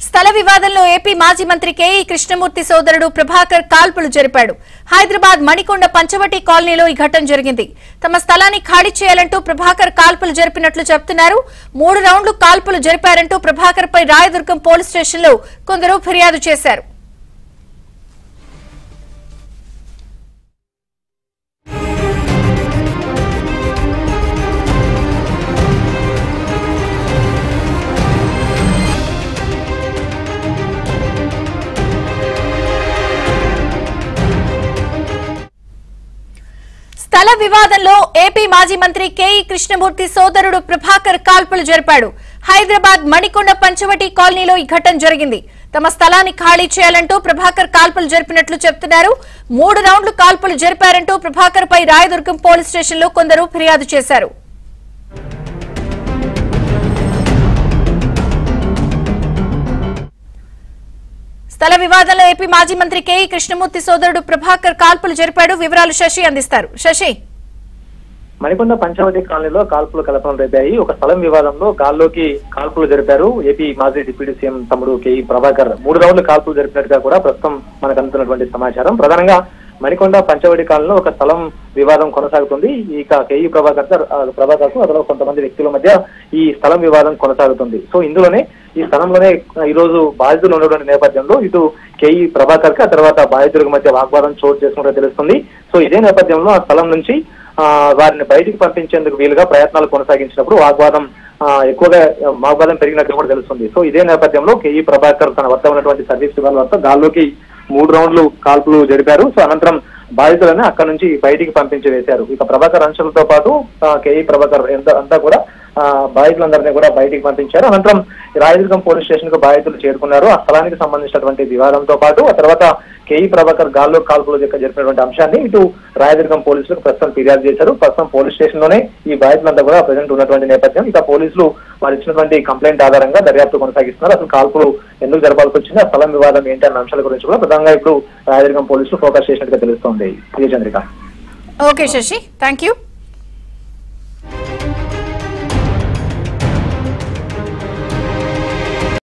స్థల వివాదంలో ఏపీ మాజీ మంత్రి కేఈ కృష్ణమూర్తి సోదరుడు ప్రభాకర్ కాల్పులు జరిపాడు. హైదరాబాద్ మణికొండ పంచవటి కాలనీలో ఈ ఘటన జరిగింది. తమ స్థలాన్ని ఖాళీ చేయాలంటూ ప్రభాకర్ కాల్పులు జరిపినట్లు చెబుతున్నారు. 3 రౌండ్లు కాల్పులు జరిపారంటూ ప్రభాకర్ పై రాయదుర్గం పోలీస్ స్టేషన్లో కొందరు ఫిర్యాదు చేశారు. స్థల వివాదంలో ఏపీ మాజీ మంత్రి కేఈ కృష్ణమూర్తి సోదరుడు ప్రభాకర్ కాల్పులు జరిపాడు. హైదరాబాద్ మణికొండ పంచవటి కాలనీలో ఈ ఘటన జరిగింది. తమ స్థలాన్ని ఖాళీ చేయాలంటూ ప్రభాకర్ కాల్పులు జరిపినట్లు చెబుతున్నారు. 3 రౌండ్లు కాల్పులు జరిపారంటూ ప్రభాకర్ పై రాయదుర్గం పోలీస్ స్టేషన్లో కొందరు ఫిర్యాదు చేశారు. స్థల వివాదంలో ఏపీ మాజీ మంత్రి కేఈ కృష్ణమూర్తి సోదరుడు ప్రభాకర్ కాల్పులు జరిపాడు. వివరాలు శశి అందిస్తారు. శశి, మణికొండ పంచవటి కాలనీలో కాల్పులు కలపడం రేపాయి. ఒక స్థలం వివాదంలో గాల్లోకి కాల్పులు జరిపారు ఏపీ మాజీ డిప్యూటీ సీఎం తమ్ముడు కేఈ ప్రభాకర్. 3 రౌండ్లు కాల్పులు జరిపినట్టుగా కూడా ప్రస్తుతం మనకు అందుతున్నటువంటి సమాచారం. ప్రధానంగా మణికొండ పంచవటి కాలనీలో ఒక స్థలం వివాదం కొనసాగుతుంది. ఇక కేఈ ప్రభాకర్ కు అతను కొంతమంది వ్యక్తుల మధ్య ఈ స్థలం వివాదం కొనసాగుతుంది. సో ఇందులోనే ఈ స్థలంలోనే ఈ రోజు బాధితులు ఉన్నటువంటి నేపథ్యంలో ఇటు కేఈ ప్రభాకర్ కి ఆ తర్వాత బాధితులకు మధ్య వాగ్వాదం చోటు చేసుకున్నట్టు తెలుస్తుంది. సో ఇదే నేపథ్యంలో ఆ స్థలం నుంచి వారిని బయటికి పంపించేందుకు వీలుగా ప్రయత్నాలు కొనసాగించినప్పుడు వాగ్వాదం పెరిగినట్టు కూడా తెలుస్తుంది. సో ఇదే నేపథ్యంలో కేఈ ప్రభాకర్ తన వద్ద ఉన్నటువంటి సర్వీస్ విభాగం వద్ద గాల్లోకి 3 రౌండ్లు కాల్పులు జరిపారు. సో అనంతరం బాధితులను అక్కడి నుంచి బయటికి పంపించి వేశారు. ఇక ప్రభాకర్ అంశాలతో పాటు కేఈ ప్రభాకర్ అంతా కూడా బాధితులందరినీ కూడా బయటికి పంపించారు. అనంతరం రాయదుర్గం పోలీస్ స్టేషన్ కు బాధితులు చేరుకున్నారు. ఆ స్థలానికి సంబంధించినటువంటి వివాదంతో పాటు ఆ తర్వాత కేఈ ప్రభాకర్ గాల్లో కాల్పులు జరిపినటువంటి అంశాన్ని ఇటు రాయదుర్గం పోలీసులకు ప్రస్తుతం ఫిర్యాదు చేశారు. ప్రస్తుతం పోలీస్ స్టేషన్ లోనే ఈ బాధితులంతా కూడా ప్రజెంట్ ఉన్నటువంటి నేపథ్యం. ఇక పోలీసులు వారు ఇచ్చినటువంటి కంప్లైంట్ ఆధారంగా దర్యాప్తు కొనసాగిస్తున్నారు. అసలు కాల్పులు ఎందుకు జరపాల్సి వచ్చింది, ఆ స్థలం వివాదం ఏంటి అన్న అంశాల గురించి కూడా ప్రధానంగా ఇప్పుడు రాయదుర్గం పోలీసులు ఫోకస్ చేసినట్టుగా తెలుస్తోంది. Chandrika. Okay Sashi, thank you.